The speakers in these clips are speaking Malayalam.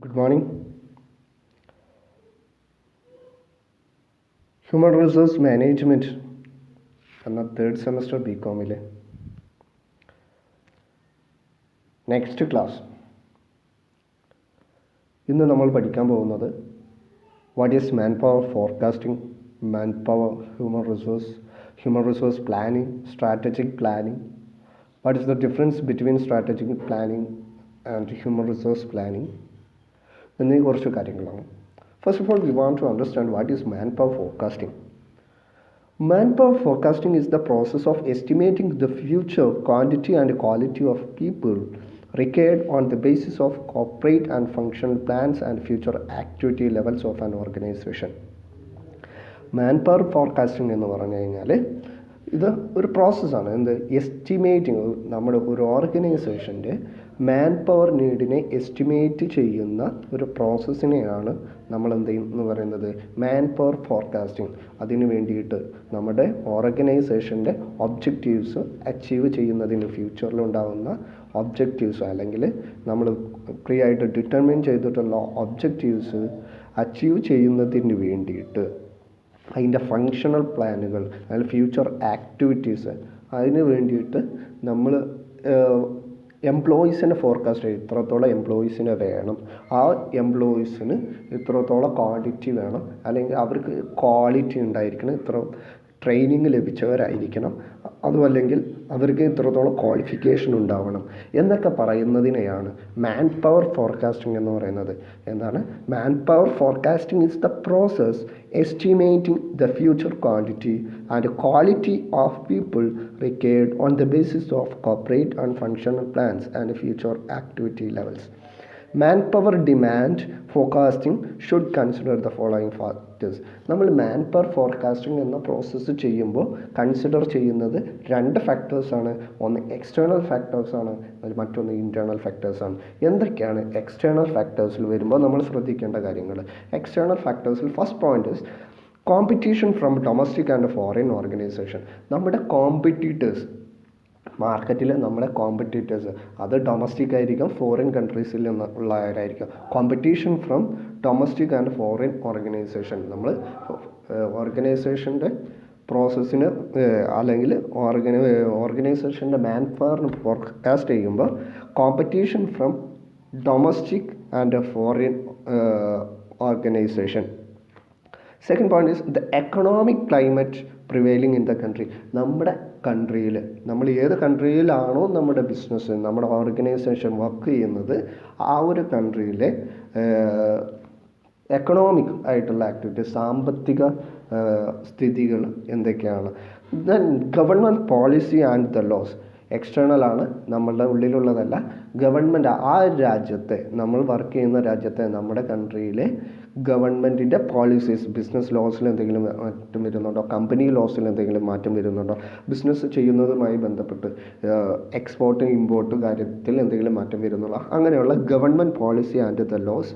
Good morning. Human resource management എന്ന തേർഡ് സെമസ്റ്റർ ബികോമിലെ നെക്സ്റ്റ് ക്ലാസ്. ഇന്ന് നമ്മൾ പഠിക്കാൻ പോകുന്നത് what is man power forecasting, man power human resource planning, strategic planning, what is the difference between strategic planning and human resource planning എന്നീ കുറച്ച് കാര്യങ്ങളാണ്. First of all, we want to understand what is manpower forecasting. Manpower forecasting is the process of estimating the future quantity and quality of people required on the basis of corporate and functional plans and future activity levels of an organization. Manpower forecasting എന്ന് പറഞ്ഞു കഴിഞ്ഞാൽ ഇത് ഒരു പ്രോസസ്സാണ്. എസ്റ്റിമേറ്റിംഗ്, നമ്മുടെ ഒരു ഓർഗനൈസേഷൻ്റെ മാൻ പവർ നീഡിനെ എസ്റ്റിമേറ്റ് ചെയ്യുന്ന ഒരു പ്രോസസ്സിനെയാണ് നമ്മൾ എന്ന് പറയുന്നത് മാൻ പവർ ഫോർകാസ്റ്റിംഗ്. അതിന് വേണ്ടിയിട്ട് നമ്മുടെ ഓർഗനൈസേഷൻ്റെ ഒബ്ജക്റ്റീവ്സ് അച്ചീവ് ചെയ്യുന്നതിന് ഫ്യൂച്ചറിലുണ്ടാകുന്ന ഒബ്ജക്റ്റീവ്സ് അല്ലെങ്കിൽ നമ്മൾ പ്രീ ആയിട്ട് ഡിറ്റർമിൻ ചെയ്തിട്ടുള്ള ഒബ്ജക്റ്റീവ്സ് അച്ചീവ് ചെയ്യുന്നതിന് വേണ്ടിയിട്ട് അതിൻ്റെ ഫങ്ഷണൽ പ്ലാനുകൾ അല്ലെങ്കിൽ ഫ്യൂച്ചർ ആക്ടിവിറ്റീസ് അതിന് വേണ്ടിയിട്ട് നമ്മൾ എംപ്ലോയീസിനെ ഫോർകാസ്റ്റ് ചെയ്യും. ഇത്രത്തോളം എംപ്ലോയീസിനെ വേണം, ആ എംപ്ലോയീസിന് ഇത്രത്തോളം ക്വാണ്ടിറ്റി വേണം, അല്ലെങ്കിൽ അവർക്ക് ക്വാളിറ്റി ഉണ്ടായിരിക്കണം, ഇത്ര ട്രെയിനിങ് ലഭിച്ചവരായിരിക്കണം, അതുമല്ലെങ്കിൽ അവർക്ക് ഇത്രത്തോളം ക്വാളിഫിക്കേഷൻ ഉണ്ടാവണം എന്നൊക്കെ പറയുന്നതിനെയാണ് മാൻ പവർ ഫോർകാസ്റ്റിംഗ് എന്ന് പറയുന്നത്. എന്താണ് man power forecasting? Is the process estimating the future quantity and quality of people required on the basis of corporate and functional plans and future activity levels. Manpower demand forecasting should consider the following factors. നമ്മൾ മാൻപവർ ഫോർകാസ്റ്റിംഗ് എന്ന പ്രോസസ്സ് ചെയ്യുമ്പോൾ കൺസിഡർ ചെയ്യുന്നത് രണ്ട് ഫാക്ടേഴ്സാണ്. ഒന്ന് എക്സ്റ്റേണൽ ഫാക്ടേഴ്സാണ്, മറ്റൊന്ന് ഇൻറ്റേർണൽ ഫാക്ടേഴ്സാണ്. എന്തൊക്കെയാണ് എക്സ്റ്റേണൽ ഫാക്ടേഴ്സിൽ വരുമ്പോൾ നമ്മൾ ശ്രദ്ധിക്കേണ്ട കാര്യങ്ങൾ? എക്സ്റ്റേണൽ ഫാക്ടേഴ്സിൽ first point is competition from domestic and foreign organisation. നമ്മുടെ കോമ്പറ്റീറ്റേഴ്സ്, മാർക്കറ്റിൽ നമ്മുടെ കോമ്പറ്റീറ്റേഴ്സ്, അത് ഡൊമസ്റ്റിക് ആയിരിക്കും, ഫോറിൻ കൺട്രീസിൽ നിന്നുള്ളവരായിരിക്കും. Competition from domestic and foreign organisation. നമ്മൾ ഓർഗനൈസേഷൻ്റെ പ്രോസസ്സിന് അല്ലെങ്കിൽ ഓർഗനൈസേഷൻ്റെ മാൻ പവറിന് ഫോർകാസ്റ്റ് ചെയ്യുമ്പോൾ competition from domestic and foreign organisation. Second point is the economic climate prevailing in the country. നമ്മുടെ കൺട്രിയിൽ, നമ്മൾ ഏത് കൺട്രിയിലാണോ നമ്മുടെ ബിസിനസ്, നമ്മുടെ ഓർഗനൈസേഷൻ വർക്ക് ചെയ്യുന്നത്, ആ ഒരു കൺട്രിയിലെ എക്കണോമിക് ആയിട്ടുള്ള ആക്ടിവിറ്റി, സാമ്പത്തിക സ്ഥിതികൾ എന്തൊക്കെയാണ്. Then government policy and the laws. External ആണ്, നമ്മളുടെ ഉള്ളിലുള്ളതല്ല. ഗവൺമെൻറ്, ആ രാജ്യത്തെ, നമ്മൾ വർക്ക് ചെയ്യുന്ന രാജ്യത്തെ, നമ്മുടെ കൺട്രിയിലെ ഗവൺമെൻറ്റിൻ്റെ പോളിസീസ്, ബിസിനസ് ലോസിൽ എന്തെങ്കിലും മാറ്റം വരുന്നുണ്ടോ, കമ്പനി ലോസിൽ എന്തെങ്കിലും മാറ്റം വരുന്നുണ്ടോ, ബിസിനസ് ചെയ്യുന്നതുമായി ബന്ധപ്പെട്ട് എക്സ്പോർട്ട് ഇമ്പോർട്ട് കാര്യത്തിൽ എന്തെങ്കിലും മാറ്റം വരുന്നുണ്ടോ, അങ്ങനെയുള്ള government policy and the laws.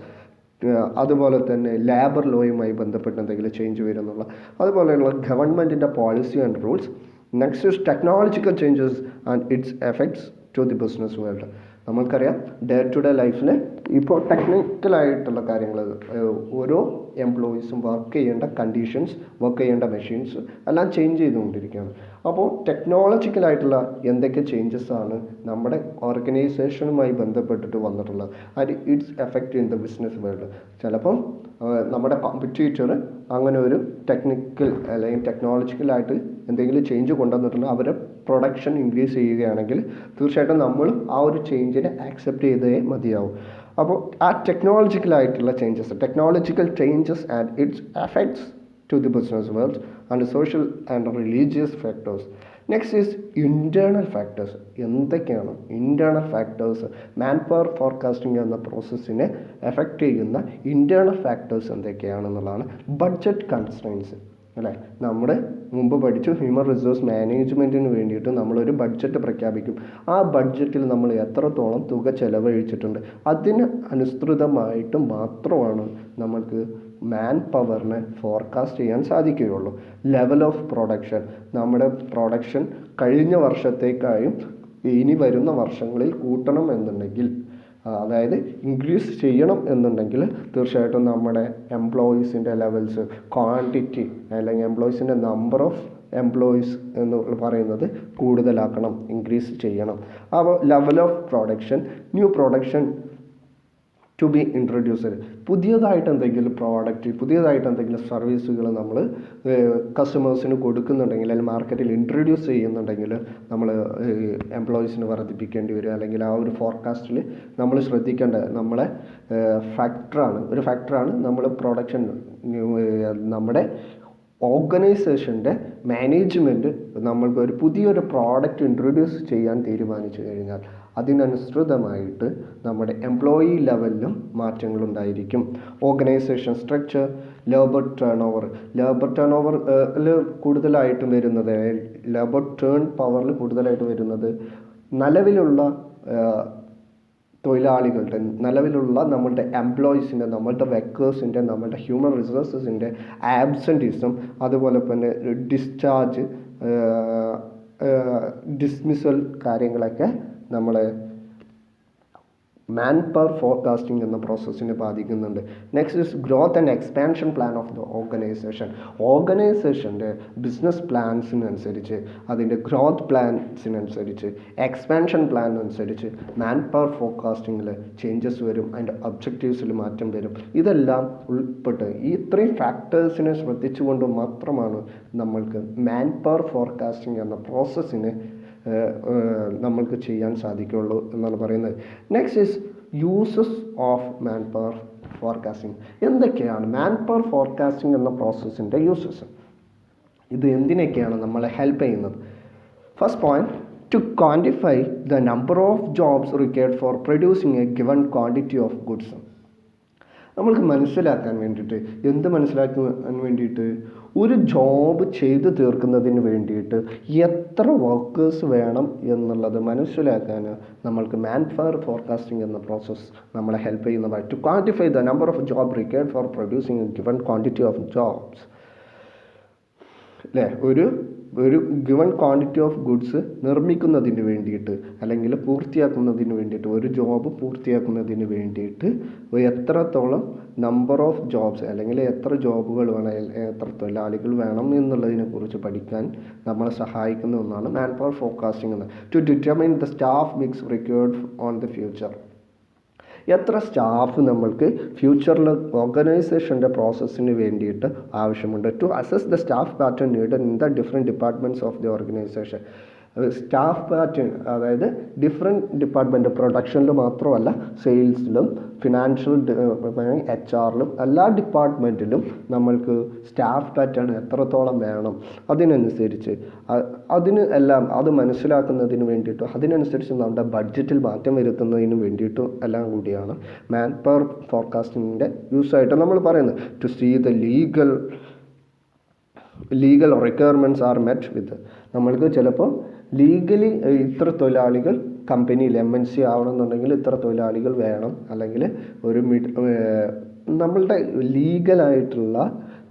അതുപോലെ തന്നെ ലേബർ ലോയുമായി ബന്ധപ്പെട്ട് എന്തെങ്കിലും ചേഞ്ച് വരുന്നുള്ള, അതുപോലെയുള്ള ഗവൺമെൻറ്റിൻ്റെ policy and rules. Next is technological changes and its effects to the business world. നമ്മൾക്കറിയാം ഡേ ടു ഡേ ലൈഫിൽ ഇപ്പോൾ ടെക്നിക്കലായിട്ടുള്ള കാര്യങ്ങൾ, ഓരോ എംപ്ലോയീസും വർക്ക് ചെയ്യേണ്ട കണ്ടീഷൻസ്, വർക്ക് ചെയ്യേണ്ട മെഷീൻസ് എല്ലാം ചേഞ്ച് ചെയ്തുകൊണ്ടിരിക്കുകയാണ്. അപ്പോൾ ടെക്നോളജിക്കലായിട്ടുള്ള എന്തൊക്കെ ചേഞ്ചസ് ആണ് നമ്മുടെ ഓർഗനൈസേഷനുമായി ബന്ധപ്പെട്ടിട്ട് വന്നിട്ടുള്ളത്, and it's effect in the business world. ചിലപ്പം നമ്മുടെ കോമ്പറ്റീറ്റർ അങ്ങനെ ഒരു ടെക്നിക്കൽ അല്ലെങ്കിൽ ടെക്നോളജിക്കലായിട്ട് എന്തെങ്കിലും ചേഞ്ച് കൊണ്ടുവന്നിട്ടുണ്ടെങ്കിൽ അവരെ പ്രൊഡക്ഷൻ ഇൻക്രീസ് ചെയ്യുകയാണെങ്കിൽ തീർച്ചയായിട്ടും നമ്മൾ ആ ഒരു ചേഞ്ചിനെ ആക്സെപ്റ്റ് ചെയ്തേ മതിയാവും. അപ്പോൾ ആ ടെക്നോളജിക്കലായിട്ടുള്ള changes and its effects to the business world and social and religious factors. Next is internal factors. എന്തൊക്കെയാണ് internal factors? Man power forecasting എന്ന പ്രോസസ്സിനെ എഫക്റ്റ് ചെയ്യുന്ന ഇൻറ്റേർണൽ ഫാക്ടേഴ്സ് എന്തൊക്കെയാണെന്നുള്ളതാണ്. ബഡ്ജറ്റ് കൺസ്ട്രെയിൻസ് അല്ലേ, നമ്മുടെ മുമ്പ് പഠിച്ചു ഹ്യൂമൻ റിസോഴ്സ് മാനേജ്മെൻറ്റിന് വേണ്ടിയിട്ട് നമ്മളൊരു ബഡ്ജറ്റ് പ്രഖ്യാപിക്കും. ആ ബഡ്ജറ്റിൽ നമ്മൾ എത്രത്തോളം തുക ചെലവഴിച്ചിട്ടുണ്ട്, അതിന് അനുസൃതമായിട്ട് മാത്രമാണ് നമ്മൾക്ക് മാൻ പവറിനെ ഫോർകാസ്റ്റ് ചെയ്യാൻ സാധിക്കുകയുള്ളൂ. ലെവൽ ഓഫ് പ്രൊഡക്ഷൻ, നമ്മുടെ പ്രൊഡക്ഷൻ കഴിഞ്ഞ വർഷത്തേക്കായും ഇനി വരുന്ന വർഷങ്ങളിൽ കൂട്ടണം എന്നുണ്ടെങ്കിൽ അതായത് ഇൻക്രീസ് ചെയ്യണം എന്നുണ്ടെങ്കിൽ തീർച്ചയായിട്ടും നമ്മുടെ എംപ്ലോയീസിൻ്റെ ലെവൽസ്, ക്വാണ്ടിറ്റി അല്ലെങ്കിൽ എംപ്ലോയീസിൻ്റെ നമ്പർ ഓഫ് എംപ്ലോയീസ് എന്ന് പറയുന്നത് കൂടുതലാക്കണം, ഇൻക്രീസ് ചെയ്യണം. അപ്പോൾ level of production, new production to be introduced. പുതിയതായിട്ട് എന്തെങ്കിലും പ്രോഡക്റ്റ്, പുതിയതായിട്ട് എന്തെങ്കിലും സർവീസുകൾ നമ്മൾ കസ്റ്റമേഴ്സിന് കൊടുക്കുന്നുണ്ടെങ്കിൽ അല്ലെങ്കിൽ മാർക്കറ്റിൽ ഇൻട്രൊഡ്യൂസ് ചെയ്യുന്നുണ്ടെങ്കിൽ നമ്മൾ എംപ്ലോയീസിന് വർദ്ധിപ്പിക്കേണ്ടി വരും. അല്ലെങ്കിൽ ആ ഒരു ഫോർകാസ്റ്റിൽ നമ്മൾ ശ്രദ്ധിക്കേണ്ടത് നമ്മളെ ഒരു ഫാക്ടറാണ് നമ്മൾ പ്രൊഡക്ഷൻ. നമ്മുടെ ഓർഗനൈസേഷൻ്റെ മാനേജ്മെൻറ്റ് നമ്മൾക്ക് ഒരു പുതിയൊരു പ്രോഡക്റ്റ് ഇൻട്രൊഡ്യൂസ് ചെയ്യാൻ തീരുമാനിച്ചു കഴിഞ്ഞാൽ അതിനനുസൃതമായിട്ട് നമ്മുടെ എംപ്ലോയി ലെവലിലും മാറ്റങ്ങളുണ്ടായിരിക്കും. ഓർഗനൈസേഷൻ സ്ട്രക്ചർ, ലേബർ ടേൺ ഓവറിൽ കൂടുതലായിട്ടും വരുന്നത്, ലേബർ ടേൺ പവറിൽ കൂടുതലായിട്ട് വരുന്നത് നിലവിലുള്ള തൊഴിലാളികളുടെ, നിലവിലുള്ള നമ്മളുടെ എംപ്ലോയീസിൻ്റെ, നമ്മളുടെ വർക്കേഴ്സിൻ്റെ, നമ്മളുടെ ഹ്യൂമൻ റിസോഴ്സസിൻ്റെ ആബ്സെൻറ്റീസം, അതുപോലെ തന്നെ ഡിസ്ചാർജ്, ഡിസ്മിസൽ കാര്യങ്ങളൊക്കെ നമ്മളെ മാൻ പവർ ഫോർകാസ്റ്റിംഗ് എന്ന പ്രോസസ്സിനെ ബാധിക്കുന്നുണ്ട്. Next is growth and expansion plan of the organisation. ഓർഗനൈസേഷൻ്റെ ബിസിനസ് പ്ലാൻസിനനുസരിച്ച്, അതിൻ്റെ ഗ്രോത്ത് പ്ലാൻസിനനുസരിച്ച്, എക്സ്പാൻഷൻ പ്ലാനനുസരിച്ച് മാൻ പവർ ഫോർകാസ്റ്റിങ്ങിൽ ചേഞ്ചസ് വരും, അതിൻ്റെ ഒബ്ജക്റ്റീവ്സിൽ മാറ്റം വരും. ഇതെല്ലാം ഉൾപ്പെട്ട് ഈ ഇത്രയും ഫാക്ടേഴ്സിനെ ശ്രദ്ധിച്ചുകൊണ്ട് മാത്രമാണ് നമ്മൾക്ക് മാൻ പവർ ഫോർകാസ്റ്റിംഗ് എന്ന പ്രോസസ്സിനെ നമ്മൾക്ക് ചെയ്യാൻ സാധിക്കുള്ളൂ എന്നാണ് പറയുന്നത്. Next is uses of man power forecasting. എന്തൊക്കെയാണ് മാൻ പവർ ഫോർകാസ്റ്റിംഗ് എന്ന പ്രോസസ്സിൻ്റെ യൂസസ്? ഇത് എന്തിനൊക്കെയാണ് നമ്മളെ ഹെൽപ്പ് ചെയ്യുന്നത്? First point, to quantify the number of jobs required for producing a given quantity of goods. നമ്മൾക്ക് മനസ്സിലാക്കാൻ വേണ്ടിയിട്ട്, മനസ്സിലാക്കാൻ വേണ്ടിയിട്ട്, ഒരു ജോബ് ചെയ്ത് തീർക്കുന്നതിന് വേണ്ടിയിട്ട് എത്ര വർക്കേഴ്സ് വേണം എന്നുള്ളത് മനസ്സിലാക്കാൻ നമ്മൾക്ക് മാൻ പവർ ഫോർകാസ്റ്റിംഗ് എന്ന പ്രോസസ്സ് നമ്മളെ ഹെൽപ്പ് ചെയ്യുന്നതാണ്. To quantify the number of job required for producing a given quantity of jobs, അല്ലേ? ഒരു ഗിവൺ ക്വാണ്ടിറ്റി ഓഫ് ഗുഡ്സ് നിർമ്മിക്കുന്നതിന് വേണ്ടിയിട്ട് അല്ലെങ്കിൽ പൂർത്തിയാക്കുന്നതിന് വേണ്ടിയിട്ട്, ഒരു ജോബ് പൂർത്തിയാക്കുന്നതിന് വേണ്ടിയിട്ട് എത്രത്തോളം നമ്പർ ഓഫ് ജോബ്സ് അല്ലെങ്കിൽ എത്ര ജോബുകൾ വേണം, എത്ര തൊഴിലാളികൾ വേണം എന്നുള്ളതിനെക്കുറിച്ച് പഠിക്കാൻ നമ്മളെ സഹായിക്കുന്ന ഒന്നാണ് മാൻ പവർ ഫോർകാസ്റ്റിംഗ് എന്ന്. To determine the staff mix required on the future. എത്ര സ്റ്റാഫ് നമ്മൾക്ക് ഫ്യൂച്ചറിൽ ഓർഗനൈസേഷൻ്റെ പ്രോസസ്സിന് വേണ്ടിയിട്ട് ആവശ്യമുണ്ട്. To assess the staff pattern needed in the different departments of the organisation. Staff pattern, അതായത് ഡിഫറെൻറ്റ് ഡിപ്പാർട്ട്മെൻറ്റ്, പ്രൊഡക്ഷനിൽ മാത്രമല്ല, സെയിൽസിലും ഫിനാൻഷ്യൽ HR-ലും എല്ലാ ഡിപ്പാർട്ട്മെൻറ്റിലും നമ്മൾക്ക് സ്റ്റാഫ് പാറ്റേൺ എത്രത്തോളം വേണം, അതിനനുസരിച്ച് അത് മനസ്സിലാക്കുന്നതിന് വേണ്ടിയിട്ടും അതിനനുസരിച്ച് നമ്മുടെ ബഡ്ജറ്റിൽ മാറ്റം വരുത്തുന്നതിന് വേണ്ടിയിട്ടും എല്ലാം കൂടിയാണ് മാൻ പവർ ഫോർകാസ്റ്റിങ്ങിൻ്റെ യൂസായിട്ട് നമ്മൾ പറയുന്നത്. To see the legal requirements are met with. നമ്മൾക്ക് ചിലപ്പോൾ ലീഗലി ഇത്ര തൊഴിലാളികൾ കമ്പനിയിൽ MNC ആവണമെന്നുണ്ടെങ്കിൽ ഇത്ര തൊഴിലാളികൾ വേണം, അല്ലെങ്കിൽ നമ്മളുടെ ലീഗലായിട്ടുള്ള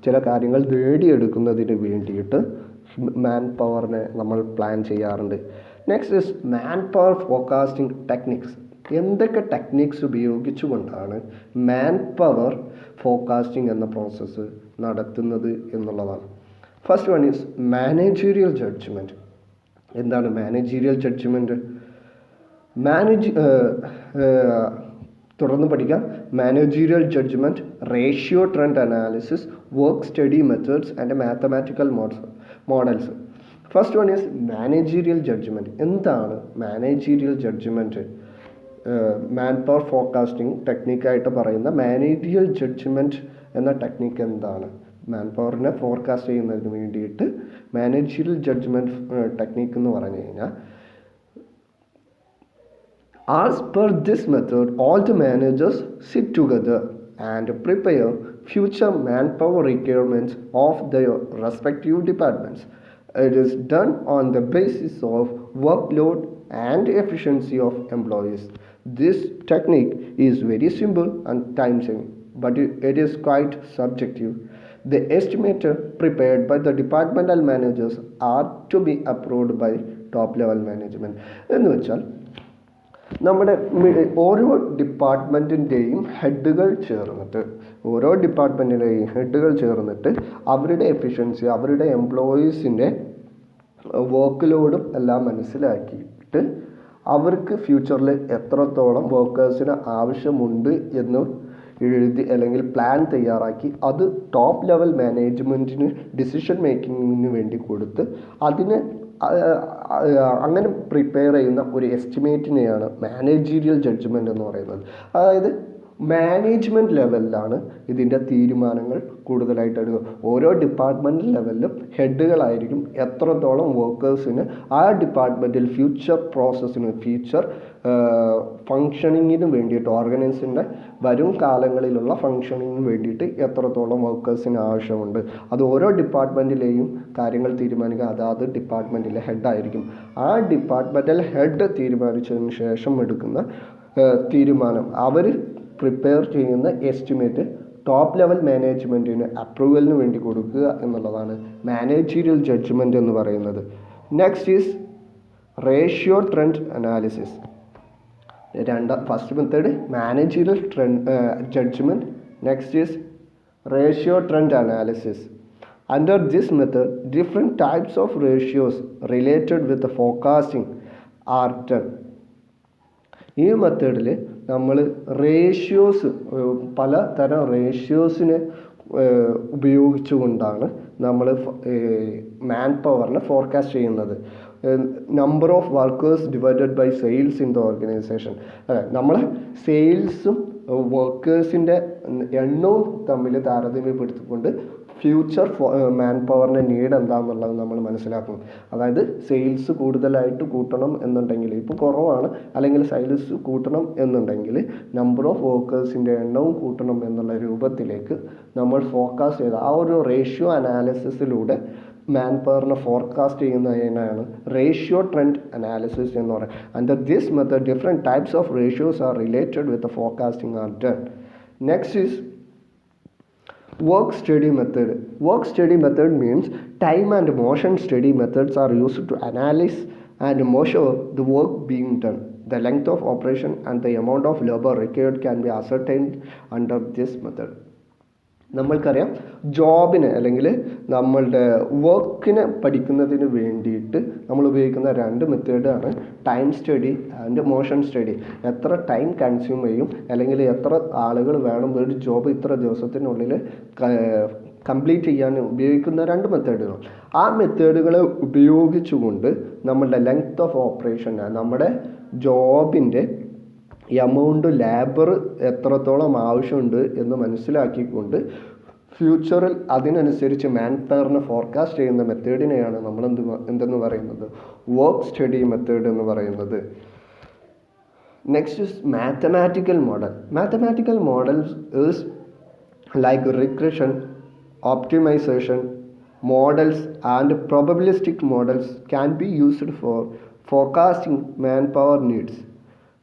ചില കാര്യങ്ങൾ നേടിയെടുക്കുന്നതിന് വേണ്ടിയിട്ട് മാൻ പവറിനെ നമ്മൾ പ്ലാൻ ചെയ്യാറുണ്ട്. Next is man power forecasting techniques. എന്തൊക്കെ ടെക്നിക്സ് ഉപയോഗിച്ചുകൊണ്ടാണ് മാൻ പവർ ഫോർകാസ്റ്റിംഗ് എന്ന പ്രോസസ്സ് നടത്തുന്നത് എന്നുള്ളതാണ്. First one is managerial judgement. എന്താണ് മാനേജീരിയൽ ജഡ്ജ്മെൻറ്റ്? തുടർന്ന് പഠിക്കാം. Managerial judgement, ratio trend analysis, work study methods and mathematical models. First one is managerial judgement. എന്താണ് managerial judgement? Man power forecasting ടെക്നിക്കായിട്ട് പറയുന്ന മാനേജീരിയൽ ജഡ്ജ്മെൻറ്റ് എന്ന ടെക്നിക്ക് എന്താണ്? മാൻ പവറിനെ ഫോർകാസ്റ്റ് ചെയ്യുന്നതിന് വേണ്ടിയിട്ട് മാനേജീരിയൽ ജഡ്ജ്മെൻറ്റ് ടെക്നിക്ക് എന്ന് പറഞ്ഞു കഴിഞ്ഞാൽ, as per this method all the managers sit together and prepare future manpower requirements of their respective departments. It is done on the basis of workload and efficiency of employees. This technique is very simple and time saving, but it is quite subjective. The estimator prepared by the departmental managers are to be approved by top level management. എന്ന് വെച്ചാൽ നമ്മുടെ ഓരോ ഡിപ്പാർട്ട്മെൻറ്റിൻ്റെയും ഹെഡുകൾ ചേർന്നിട്ട് അവരുടെ എഫിഷ്യൻസി, അവരുടെ എംപ്ലോയീസിൻ്റെ വർക്ക് ലോഡും എല്ലാം മനസ്സിലാക്കിയിട്ട് അവർക്ക് ഫ്യൂച്ചറിൽ എത്രത്തോളം വർക്കേഴ്സിന് ആവശ്യമുണ്ട് എന്ന് എഴുതി അല്ലെങ്കിൽ പ്ലാൻ തയ്യാറാക്കി അത് ടോപ്പ് ലെവൽ മാനേജ്മെൻറ്റിന് ഡിസിഷൻ മേക്കിങ്ങിന് വേണ്ടി കൊടുത്ത് അതിന് അങ്ങനെ പ്രിപ്പയർ ചെയ്യുന്ന ഒരു എസ്റ്റിമേറ്റിനെയാണ് മാനേജീരിയൽ ജഡ്ജ്മെൻറ്റ് എന്ന് പറയുന്നത്. അതായത് മാനേജ്മെൻറ്റ് ലെവലിലാണ് ഇതിൻ്റെ തീരുമാനങ്ങൾ കൂടുതലായിട്ട് എടുക്കുക. ഓരോ ഡിപ്പാർട്ട്മെൻറ്റ് ലെവലിലും ഹെഡുകളായിരിക്കും എത്രത്തോളം വർക്കേഴ്സിന് ആ ഡിപ്പാർട്ട്മെൻറ്റിൽ ഫ്യൂച്ചർ ഫങ്ഷനിങ്ങിന് വേണ്ടിയിട്ട്, ഓർഗനൈസേഷൻ്റെ വരും കാലങ്ങളിലുള്ള ഫങ്ഷനിങ്ങിന് വേണ്ടിയിട്ട് എത്രത്തോളം വർക്കേഴ്സിന് ആവശ്യമുണ്ട്, അത് ഓരോ ഡിപ്പാർട്ട്മെൻറ്റിലെയും കാര്യങ്ങൾ തീരുമാനിക്കുക അതാത് ഡിപ്പാർട്ട്മെൻറ്റിലെ ഹെഡായിരിക്കും. ആ ഡിപ്പാർട്ട്മെൻറ്റൽ ഹെഡ് തീരുമാനിച്ചതിന് ശേഷം എടുക്കുന്ന തീരുമാനം, അവർ പ്രിപ്പയർ ചെയ്യുന്ന എസ്റ്റിമേറ്റ് ടോപ്പ് ലെവൽ മാനേജ്മെൻറ്റിന് അപ്രൂവലിന് വേണ്ടി കൊടുക്കുക എന്നുള്ളതാണ് മാനേജീരിയൽ ജഡ്ജ്മെൻറ്റ് എന്ന് പറയുന്നത്. Next is ratio trend analysis. First method managerial judgement. Next is ratio trend analysis. Under this method, different types of ratios related with the forecasting are done. ഈ മെത്തേഡിൽ നമ്മൾ പലതരം റേഷ്യോസിനെ ഉപയോഗിച്ചുകൊണ്ടാണ് നമ്മൾ മാൻ പവറിനെ ഫോർകാസ്റ്റ് ചെയ്യുന്നത്. Number of workers divided by sales in the organisation. നമ്മൾ സെയിൽസും വർക്കേഴ്സിൻ്റെ എണ്ണവും തമ്മിൽ താരതമ്യപ്പെടുത്തിക്കൊണ്ട് ഫ്യൂച്ചർ മാൻ പവറിൻ്റെ നീഡ് എന്താണെന്നുള്ളത് നമ്മൾ മനസ്സിലാക്കും. അതായത് സെയിൽസ് കൂടുതലായിട്ട് കൂട്ടണം എന്നുണ്ടെങ്കിൽ, ഇപ്പോൾ കുറവാണ്, അല്ലെങ്കിൽ സെയിൽസ് കൂട്ടണം എന്നുണ്ടെങ്കിൽ നമ്പർ ഓഫ് വർക്കേഴ്സിൻ്റെ എണ്ണവും കൂട്ടണം എന്നുള്ള രൂപത്തിലേക്ക് നമ്മൾ ഫോർകാസ്റ്റ് ചെയ്ത് ആ ഒരു റേഷ്യോ അനാലിസിസിലൂടെ മാൻ പവറിനെ ഫോർകാസ്റ്റ് ചെയ്യുന്നതിനാണ് റേഷ്യോ ട്രെൻഡ് അനാലിസിസ് എന്ന് പറയുന്നത്. Under this method different types of ratios are related with the forecasting are done. Next is work study method. Work study method means time and motion study methods are used to analyze and measure the work being done. The length of operation and the amount of labor required can be ascertained under this method. നമ്മൾക്കറിയാം, ജോബിനെ അല്ലെങ്കിൽ നമ്മളുടെ വർക്കിനെ പഠിക്കുന്നതിന് വേണ്ടിയിട്ട് നമ്മൾ ഉപയോഗിക്കുന്ന രണ്ട് മെത്തേഡാണ് time study and motion study. എത്ര ടൈം കൺസ്യൂം ചെയ്യും അല്ലെങ്കിൽ എത്ര ആളുകൾ വേണം ഒരു ജോബ് ഇത്ര ദിവസത്തിനുള്ളിൽ കംപ്ലീറ്റ് ചെയ്യാൻ ഉപയോഗിക്കുന്ന രണ്ട് മെത്തേഡുകൾ. ആ മെത്തേഡുകളെ ഉപയോഗിച്ചുകൊണ്ട് നമ്മളുടെ ലെങ്ത് ഓഫ് ഓപ്പറേഷൻ, നമ്മുടെ ജോബിൻ്റെ എമൗണ്ട് ലാബർ എത്രത്തോളം ആവശ്യമുണ്ട് എന്ന് മനസ്സിലാക്കിക്കൊണ്ട് ഫ്യൂച്ചറിൽ അതിനനുസരിച്ച് മാൻ പവറിനെ ഫോർകാസ്റ്റ് ചെയ്യുന്ന മെത്തേഡിനെയാണ് നമ്മൾ എന്തെന്ന് പറയുന്നത്, വർക്ക് സ്റ്റഡി മെത്തേഡ് എന്ന് പറയുന്നത്. Next is mathematical model. Mathematical models is like regression, optimization models and probabilistic models can be used for forecasting manpower needs.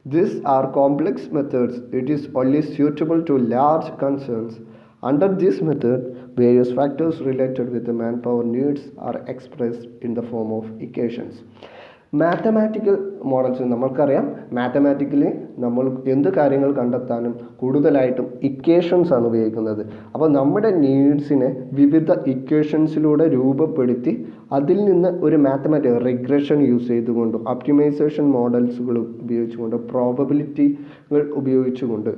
These are complex methods. It is only suitable to large concerns. Under this method, various factors related with the manpower needs are expressed in the form of equations. Mathematical models നമ്മൾക്കറിയാം, മാത്തമാറ്റിക്കലി നമ്മൾ എന്ത് കാര്യങ്ങൾ കണ്ടെത്താനും കൂടുതലായിട്ടും ഇക്വേഷൻസ് ആണ് ഉപയോഗിക്കുന്നത്. അപ്പോൾ നമ്മുടെ നീഡ്സിനെ വിവിധ ഇക്വേഷൻസിലൂടെ രൂപപ്പെടുത്തി അതിൽ നിന്ന് ഒരു റിഗ്രഷൻ യൂസ് ചെയ്തുകൊണ്ടും ഒപ്റ്റിമൈസേഷൻ മോഡൽസുകൾ ഉപയോഗിച്ചുകൊണ്ട് പ്രോബബിലിറ്റികൾ ഉപയോഗിച്ചുകൊണ്ട്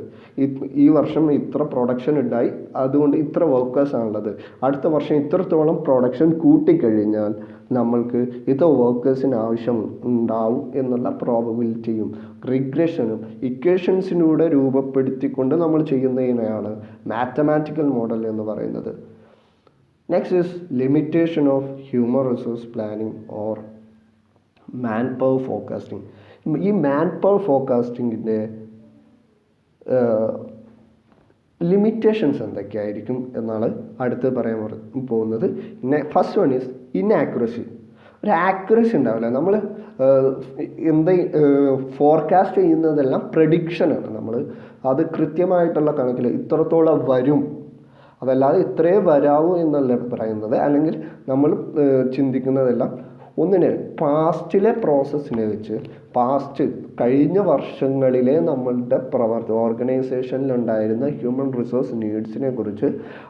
ഈ വർഷം ഇത്ര പ്രൊഡക്ഷൻ ഉണ്ടായി, അതുകൊണ്ട് ഇത്ര വർക്കേഴ്സാണുള്ളത്, അടുത്ത വർഷം ഇത്രത്തോളം പ്രൊഡക്ഷൻ കൂട്ടിക്കഴിഞ്ഞാൽ നമ്മൾക്ക് ഇത്ര വർക്കേഴ്സിന് ആവശ്യം ഉണ്ടാവും എന്നുള്ള പ്രോബബിലിറ്റിയും റിഗ്രഷനും ഇക്വേഷൻസിലൂടെ രൂപപ്പെടുത്തിക്കൊണ്ട് നമ്മൾ ചെയ്യുന്നതിനെയാണ് മാത്തമാറ്റിക്കൽ മോഡൽ എന്ന് പറയുന്നത്. Next is limitation of human resource planning or man power forecasting. ഈ മാൻ പവർ ഫോർകാസ്റ്റിങ്ങിൻ്റെ ലിമിറ്റേഷൻസ് എന്തൊക്കെയായിരിക്കും എന്നാണ് അടുത്ത് പറയാൻ പോകുന്നത്. First one is inaccuracy. ഒരു ആക്യുറസി ഉണ്ടാവില്ല. നമ്മൾ ഫോർകാസ്റ്റ് ചെയ്യുന്നതെല്ലാം പ്രഡിക്ഷനാണ്. നമ്മൾ അത് കൃത്യമായിട്ടുള്ള കണക്കിൽ ഇത്രത്തോളം വരും, അതല്ലാതെ ഇത്രേ വരാവൂ എന്നല്ല പറയുന്നത്. അല്ലെങ്കിൽ നമ്മൾ ചിന്തിക്കുന്നതെല്ലാം പാസ്റ്റിലെ പ്രോസസ്സിനെ വെച്ച് കഴിഞ്ഞ വർഷങ്ങളിലെ നമ്മളുടെ ഓർഗനൈസേഷനിലുണ്ടായിരുന്ന ഹ്യൂമൻ റിസോഴ്സ് നീഡ്സിനെ കുറിച്ച്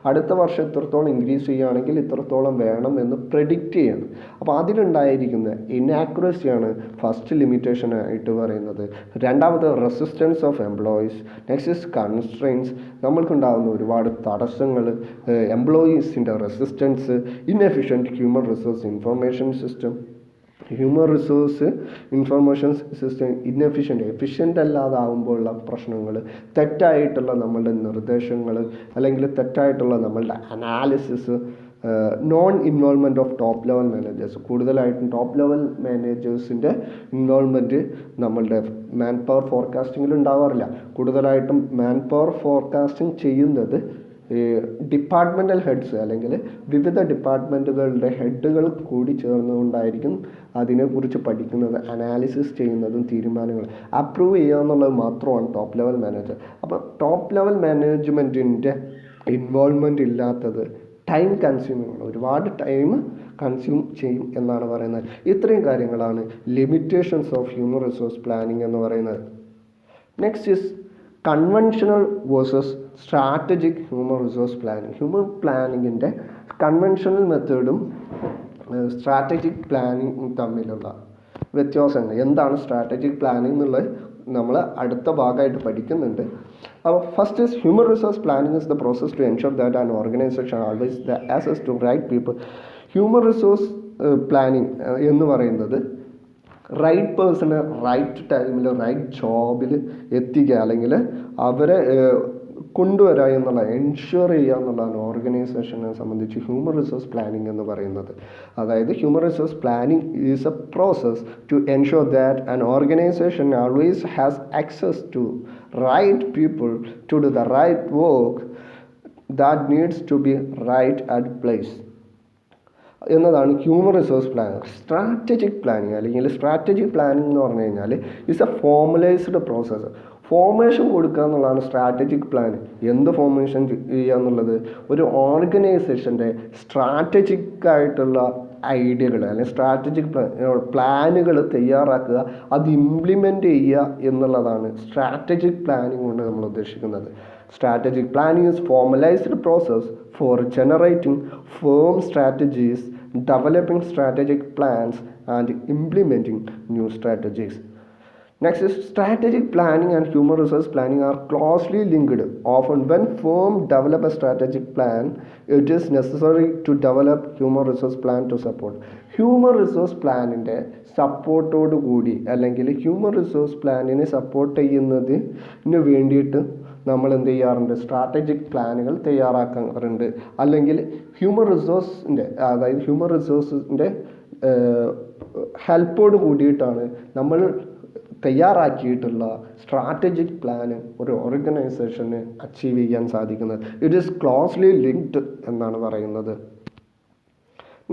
അടുത്ത വർഷം ഇത്രത്തോളം ഇൻക്രീസ് ചെയ്യുകയാണെങ്കിൽ ഇത്രത്തോളം വേണം എന്ന് പ്രെഡിക്റ്റ് ചെയ്യണം. അപ്പോൾ അതിലുണ്ടായിരിക്കുന്ന ഇനാക്യുറസിയാണ് ഫസ്റ്റ് ലിമിറ്റേഷൻ ആയിട്ട് പറയുന്നത്. രണ്ടാമത് resistance of employees. Next is constraints. നമ്മൾക്കുണ്ടാകുന്ന ഒരുപാട് തടസ്സങ്ങൾ, എംപ്ലോയീസിൻ്റെ resistance, inefficient human resource information system. Human resource information system efficient അല്ലാതാവുമ്പോഴുള്ള പ്രശ്നങ്ങൾ, തെറ്റായിട്ടുള്ള നമ്മളുടെ നിർദ്ദേശങ്ങൾ, അല്ലെങ്കിൽ തെറ്റായിട്ടുള്ള നമ്മളുടെ analysis, non involvement of top level managers. കൂടുതലായിട്ടും ടോപ്പ് ലെവൽ മാനേജേഴ്സിൻ്റെ ഇൻവോൾവ്മെൻറ്റ് നമ്മളുടെ മാൻ പവർ ഫോർകാസ്റ്റിങ്ങിൽ ഉണ്ടാവാറില്ല. കൂടുതലായിട്ടും മാൻ പവർ ഫോർകാസ്റ്റിംഗ് ചെയ്യുന്നത് ഡിപ്പാർട്ട്മെൻ്റൽ ഹെഡ്സ് അല്ലെങ്കിൽ വിവിധ ഡിപ്പാർട്ട്മെൻറ്റുകളുടെ ഹെഡുകൾ കൂടി ചേർന്നുകൊണ്ടായിരിക്കും അതിനെക്കുറിച്ച് പഠിക്കുന്നത്, അനാലിസിസ് ചെയ്യുന്നതും തീരുമാനങ്ങൾ അപ്രൂവ് ചെയ്യുക എന്നുള്ളത് മാത്രമാണ് ടോപ്പ് ലെവൽ മാനേജർ. അപ്പോൾ ടോപ്പ് ലെവൽ മാനേജ്മെൻറ്റിൻ്റെ ഇൻവോൾവ്മെൻ്റ് ഇല്ലാത്തത് ടൈം കൺസ്യൂമിംഗ് ആണ്, ഒരുപാട് ടൈം കൺസ്യൂം ചെയ്യും എന്നാണ് പറയുന്നത്. ഇത്രയും കാര്യങ്ങളാണ് limitations of human resource planning എന്ന് പറയുന്നത്. Next is conventional versus strategic human resource planning. Human പ്ലാനിങ്ങിൻ്റെ കൺവെൻഷണൽ മെത്തേഡും സ്ട്രാറ്റജിക് പ്ലാനിങ്ങും തമ്മിലുള്ള വ്യത്യാസങ്ങൾ. എന്താണ് സ്ട്രാറ്റജിക് പ്ലാനിങ് എന്നുള്ളത് നമ്മൾ അടുത്ത ഭാഗമായിട്ട് പഠിക്കുന്നുണ്ട്. അപ്പോൾ first is human resource planning is the process to ensure that an organisation always the access to right people. Human resource planning എന്ന് പറയുന്നത് റൈറ്റ് പേഴ്സണ് റൈറ്റ് ടൈമിൽ റൈറ്റ് ജോബിൽ എത്തിക്കുക, അല്ലെങ്കിൽ അവരെ കൊണ്ടുവരിക എന്നുള്ള, എൻഷുർ ചെയ്യുക എന്നുള്ളതാണ് ഓർഗനൈസേഷനെ സംബന്ധിച്ച് ഹ്യൂമൻ റിസോഴ്സ് പ്ലാനിങ് എന്ന് പറയുന്നത്. അതായത് human resource planning is a process to ensure that an organisation always has access to right people to do the right work that needs to be right at place എന്നതാണ് human resource planning. Strategic planning അല്ലെങ്കിൽ സ്ട്രാറ്റജിക് പ്ലാനിങ് എന്ന് പറഞ്ഞു കഴിഞ്ഞാൽ it's a formalised process. Formation കൊടുക്കുക എന്നുള്ളതാണ് സ്ട്രാറ്റജിക് പ്ലാൻ. എന്ത് ഫോർമേഷൻ ചെയ്യുക എന്നുള്ളത് ഒരു ഓർഗനൈസേഷൻ്റെ സ്ട്രാറ്റജിക് ആയിട്ടുള്ള ഐഡിയകൾ അല്ലെങ്കിൽ സ്ട്രാറ്റജിക് പ്ലാനുകൾ തയ്യാറാക്കുക, അത് ഇംപ്ലിമെൻ്റ് ചെയ്യുക എന്നുള്ളതാണ് സ്ട്രാറ്റജിക് പ്ലാനിങ് കൊണ്ട് നമ്മൾ ഉദ്ദേശിക്കുന്നത്. Strategic planning is formalized process for generating firm strategies, developing strategic plans, and implementing new strategies. Next is strategic planning and human resource planning are closely linked. Often when firms develop a strategic plan, it is necessary to develop human resource plan to support. Human resource പ്ലാനിൻ്റെ സപ്പോർട്ടോട് കൂടി അല്ലെങ്കിൽ ഹ്യൂമൻ റിസോഴ്സ് പ്ലാനിനെ സപ്പോർട്ട് ചെയ്യുന്നതിന് വേണ്ടിയിട്ട് നമ്മൾ എന്ത് ചെയ്യാറുണ്ട്, സ്ട്രാറ്റജിക് പ്ലാനുകൾ തയ്യാറാക്കാറുണ്ട്. അല്ലെങ്കിൽ ഹ്യൂമൻ റിസോഴ്സിൻ്റെ, അതായത് ഹ്യൂമൻ റിസോഴ്സിൻ്റെ ഹെൽപ്പോട് കൂടിയിട്ടാണ് നമ്മൾ തയ്യാറാക്കിയിട്ടുള്ള സ്ട്രാറ്റജിക് പ്ലാന് ഒരു ഓർഗനൈസേഷന് അച്ചീവ് ചെയ്യാൻ സാധിക്കുന്നത്. ഇറ്റ് ഈസ് ക്ലോസ്ലി ലിങ്ക്ഡ് എന്നാണ് പറയുന്നത്.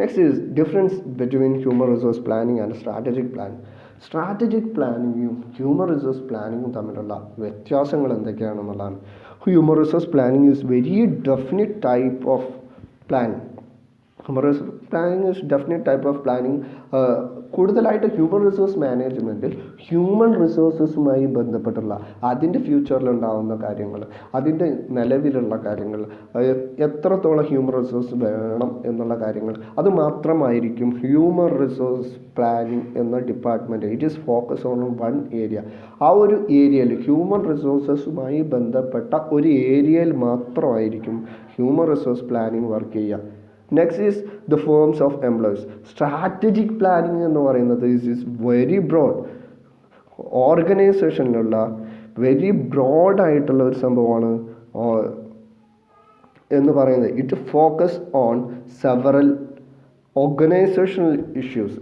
Next is difference between human resource planning and strategic plan. Strategic പ്ലാനിങ്ങും ഹ്യൂമൻ റിസോഴ്സ് പ്ലാനിങ്ങും തമ്മിലുള്ള വ്യത്യാസങ്ങൾ എന്തൊക്കെയാണെന്നുള്ളതാണ്. Human resource planning is very definite type of planning. Human resource planning is definite type of planning. കൂടുതലായിട്ട് ഹ്യൂമൻ റിസോഴ്സ് മാനേജ്മെൻറ്റ് ഹ്യൂമൻ റിസോഴ്സസുമായി ബന്ധപ്പെട്ടുള്ള അതിൻ്റെ ഫ്യൂച്ചറിലുണ്ടാകുന്ന കാര്യങ്ങൾ, അതിൻ്റെ നിലവിലുള്ള കാര്യങ്ങൾ, എത്രത്തോളം ഹ്യൂമൻ റിസോഴ്സ് വേണം എന്നുള്ള കാര്യങ്ങൾ, അത് മാത്രമായിരിക്കും ഹ്യൂമൻ റിസോഴ്സ് പ്ലാനിങ് എന്ന department. It is focus on one area. ആ ഒരു ഏരിയയിൽ ഹ്യൂമൻ റിസോഴ്സസുമായി ബന്ധപ്പെട്ട ഒരു ഏരിയയിൽ മാത്രമായിരിക്കും ഹ്യൂമൻ റിസോഴ്സ് പ്ലാനിങ് വർക്ക് ചെയ്യുക. Next is the forms of employees. Strategic planning എന്ന് പറയുന്നത് ഈസ് വെരി ബ്രോഡ്. ഓർഗനൈസേഷനിലുള്ള വെരി ബ്രോഡായിട്ടുള്ള ഒരു സംഭവമാണ് എന്ന് പറയുന്നത്. It focus on several organisational issues.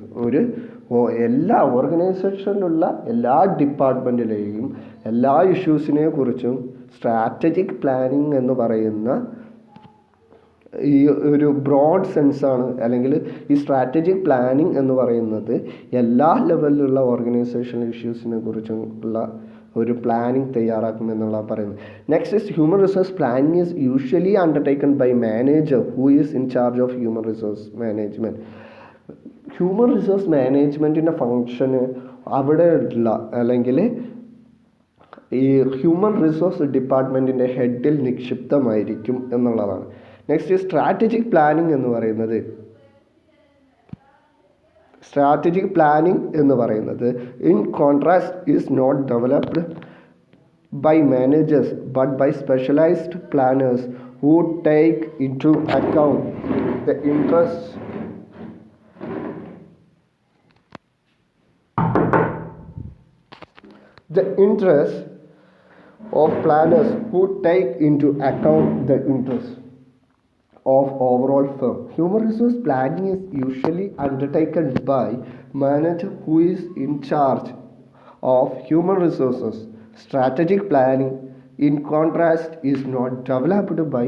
എല്ലാ ഓർഗനൈസേഷനിലുള്ള എല്ലാ ഡിപ്പാർട്ട്മെൻറ്റിലെയും എല്ലാ ഇഷ്യൂസിനെ കുറിച്ചും സ്ട്രാറ്റജിക് പ്ലാനിങ് എന്ന് പറയുന്ന ഈ ഒരു ബ്രോഡ് സെൻസാണ്. അല്ലെങ്കിൽ ഈ സ്ട്രാറ്റജിക് പ്ലാനിങ് എന്ന് പറയുന്നത് എല്ലാ ലെവലിലുള്ള ഓർഗനൈസേഷണൽ ഇഷ്യൂസിനെ കുറിച്ചുള്ള ഒരു പ്ലാനിങ് തയ്യാറാക്കും എന്നുള്ള പറയുന്നത്. Next is human resource planning is usually undertaken by manager who is in charge of human resource management. Human resource മാനേജ്മെൻറ്റിൻ്റെ ഫങ്ഷന് അവിടെ ഉള്ള അല്ലെങ്കിൽ ഈ ഹ്യൂമൻ റിസോഴ്സ് ഡിപ്പാർട്ട്മെൻറ്റിൻ്റെ ഹെഡിൽ നിക്ഷിപ്തമായിരിക്കും എന്നുള്ളതാണ്. നെക്സ്റ്റ് സ്ട്രാറ്റജിക് പ്ലാനിങ് എന്ന് പറയുന്നത് in contrast is not developed by managers but by specialized planners who take into account the interests of planners who take into account the interests of overall firm. Human resource planning is usually undertaken by manager who is in charge of human resources. Strategic planning, in contrast, is not developed by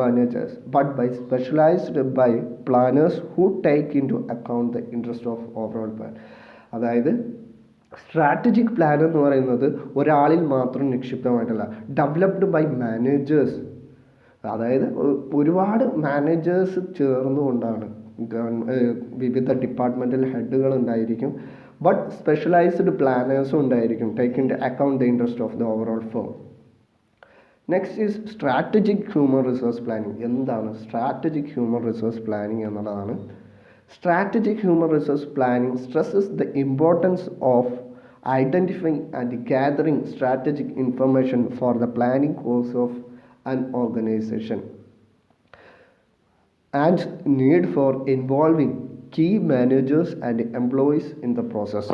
managers but by specialized by planners who take into account the interest of overall plan. അതായത് സ്ട്രാറ്റജിക് പ്ലാൻ എന്ന് പറയുന്നത് ഒരാളിൽ മാത്രം നിക്ഷിപ്തമായിട്ടല്ല, ഡെവലപ്ഡ് ബൈ മാനേജേഴ്സ്. അതായത് ഒരുപാട് മാനേജേഴ്സ് ചേർന്നുകൊണ്ടാണ്. വിവിധ ഡിപ്പാർട്ട്മെൻറ്റൽ ഹെഡുകൾ ഉണ്ടായിരിക്കും, ബട്ട് സ്പെഷ്യലൈസ്ഡ് പ്ലാനേഴ്സും ഉണ്ടായിരിക്കും, take in account the interest of the overall firm. Next is strategic human resource planning. എന്താണ് സ്ട്രാറ്റജിക് ഹ്യൂമൻ റിസോഴ്സ് പ്ലാനിങ് എന്നുള്ളതാണ്. Strategic human resource planning stresses the importance of identifying and gathering strategic information for the planning course of an organization and need for involving key managers and employees in the process.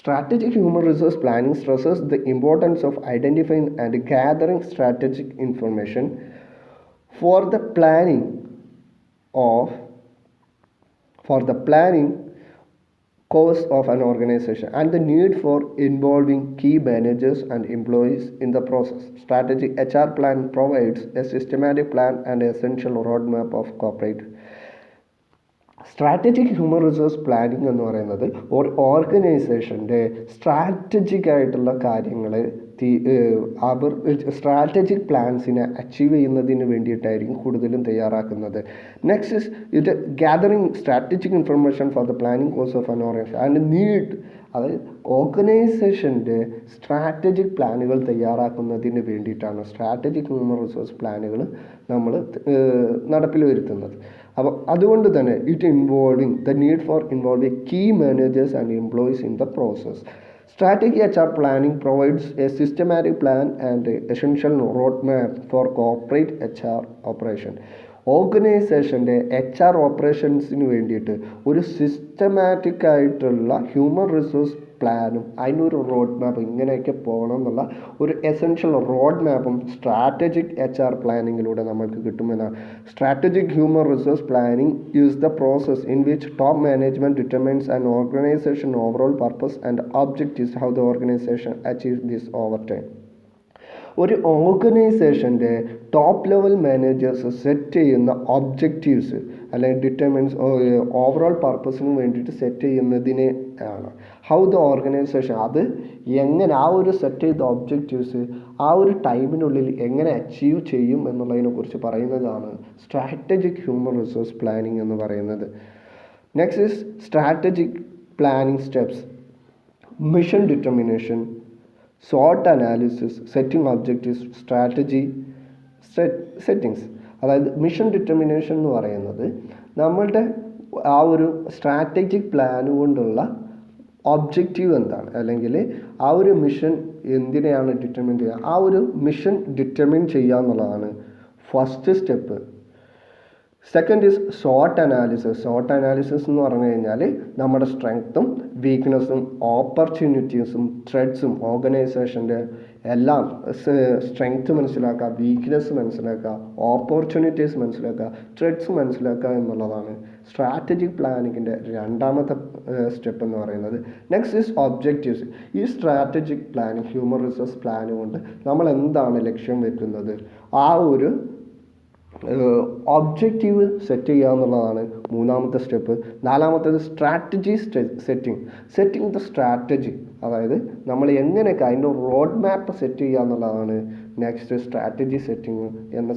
Strategic human resource planning stresses the importance of identifying and gathering strategic information for the planning course of an organization and the need for involving key managers and employees in the process. Strategic HR plan provides a systematic plan and essential roadmap of corporate. Strategic human resource planning എന്ന് പറയുന്നത് ഒരു ഓർഗനൈസേഷൻ്റെ സ്ട്രാറ്റജിക് ആയിട്ടുള്ള കാര്യങ്ങൾ അവർ സ്ട്രാറ്റജിക് പ്ലാൻസിനെ അച്ചീവ് ചെയ്യുന്നതിന് വേണ്ടിയിട്ടായിരിക്കും കൂടുതലും തയ്യാറാക്കുന്നത്. നെക്സ്റ്റ് ഇസ് ഇത് gathering strategic information for the planning course of an organisation and need. അതായത് ഓർഗനൈസേഷൻ്റെ സ്ട്രാറ്റജിക് പ്ലാനുകൾ തയ്യാറാക്കുന്നതിന് വേണ്ടിയിട്ടാണ് സ്ട്രാറ്റജിക് ഹ്യൂമൻ റിസോഴ്സ് പ്ലാനുകൾ നമ്മൾ നടപ്പിൽ വരുത്തുന്നത്. അപ്പോൾ അതുകൊണ്ട് തന്നെ the need for involving key managers and employees in the process. Strategic HR planning provides a systematic plan and essential roadmap for corporate HR operation. ഓർഗനൈസേഷൻ്റെ HR ഓപ്പറേഷൻസിന് വേണ്ടിയിട്ട് ഒരു സിസ്റ്റമാറ്റിക് ആയിട്ടുള്ള ഹ്യൂമൻ റിസോഴ്സ് പ്ലാനും അതിനൊരു റോഡ് മാപ്പ് ഇങ്ങനെയൊക്കെ പോകണം എന്നുള്ള ഒരു എസെൻഷ്യൽ റോഡ് മാപ്പും സ്ട്രാറ്റജിക് HR പ്ലാനിങ്ങിലൂടെ നമ്മൾക്ക് കിട്ടുമെന്നാണ്. Strategic human resource planning is the process in which top management determines an organisation overall purpose and objectives how the organisation achieve this over time. ഒരു ഓർഗനൈസേഷൻ്റെ ടോപ്പ് ലെവൽ മാനേജേഴ്സ് സെറ്റ് ചെയ്യുന്ന ഒബ്ജക്റ്റീവ്സ് അല്ലെങ്കിൽ ഡിറ്റർമിൻസ് ഓവറോൾ പർപ്പസിന് വേണ്ടിയിട്ട് സെറ്റ് ചെയ്യുന്നതിനെ ആണ് ഹൗ ദ ഓർഗനൈസേഷൻ അത് എങ്ങനെ ആ ഒരു സെറ്റ് ചെയ്ത ഒബ്ജക്റ്റീവ്സ് ആ ഒരു ടൈമിനുള്ളിൽ എങ്ങനെ അച്ചീവ് ചെയ്യും എന്നുള്ളതിനെക്കുറിച്ച് പറയുന്നതാണ് സ്ട്രാറ്റജിക് ഹ്യൂമൻ റിസോഴ്സ് പ്ലാനിങ് എന്ന് പറയുന്നത്. Next is strategic planning steps. Mission determination, SWOT analysis, setting objectives, strategy settings. അതായത് മിഷൻ ഡിറ്റർമിനേഷൻ എന്ന് പറയുന്നത് നമ്മളുടെ ആ ഒരു സ്ട്രാറ്റജിക് പ്ലാൻ കൊണ്ടുള്ള ഒബ്ജക്റ്റീവ് എന്താണ്, അല്ലെങ്കിൽ ആ ഒരു മിഷൻ എന്തിനെയാണ് ഡിറ്റർമിൻ ചെയ്യുക, ആ ഒരു മിഷൻ ഡിറ്റർമിൻ ചെയ്യുക എന്നുള്ളതാണ് first step. Second is SWOT analysis. SWOT analysis എന്ന് പറഞ്ഞു കഴിഞ്ഞാൽ നമ്മുടെ സ്ട്രെങ്ത്തും വീക്ക്നെസ്സും ഓപ്പർച്യൂണിറ്റീസും ത്രെഡ്സും ഓർഗനൈസേഷൻ്റെ എല്ലാം സ്ട്രെങ്ത്ത് മനസ്സിലാക്കുക, വീക്ക്നെസ് മനസ്സിലാക്കുക, ഓപ്പർച്യൂണിറ്റീസ് മനസ്സിലാക്കുക, ത്രെഡ്സ് മനസ്സിലാക്കുക എന്നുള്ളതാണ് സ്ട്രാറ്റജിക് പ്ലാനിങ്ങിൻ്റെ രണ്ടാമത്തെ സ്റ്റെപ്പ് എന്ന് പറയുന്നത്. Next is objectives. ഈ strategic planning human resource plan കൊണ്ട് നമ്മൾ എന്താണ് ലക്ഷ്യം വെക്കുന്നത്, ആ ഒരു ഒബ്ജക്റ്റീവ് സെറ്റ് ചെയ്യുക എന്നുള്ളതാണ് മൂന്നാമത്തെ സ്റ്റെപ്പ്. നാലാമത്തേത് സ്ട്രാറ്റജി സെറ്റിംഗ് ദ സ്ട്രാറ്റജി. അതായത് നമ്മൾ എങ്ങനെയൊക്കെ അതിൻ്റെ റോഡ് മാപ്പ് സെറ്റ് ചെയ്യുക എന്നുള്ളതാണ് നെക്സ്റ്റ് സ്ട്രാറ്റജി സെറ്റിംഗ് എന്ന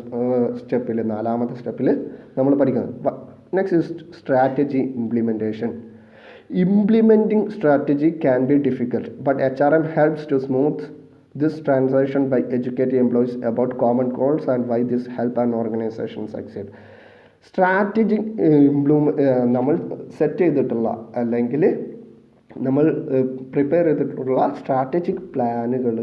സ്റ്റെപ്പിൽ, നാലാമത്തെ സ്റ്റെപ്പിൽ നമ്മൾ പഠിക്കുന്നത്. Next strategy implementation. Implementing strategy can be difficult, but HRM helps to smooth this transition by educating employees about common goals and why this help an organization succeed. Strategy നമ്മൾ സെറ്റ് ചെയ്തിട്ടുള്ള അല്ലെങ്കിൽ നമ്മൾ പ്രിപ്പയർ ചെയ്തിട്ടുള്ള സ്ട്രാറ്റജിക് പ്ലാനുകൾ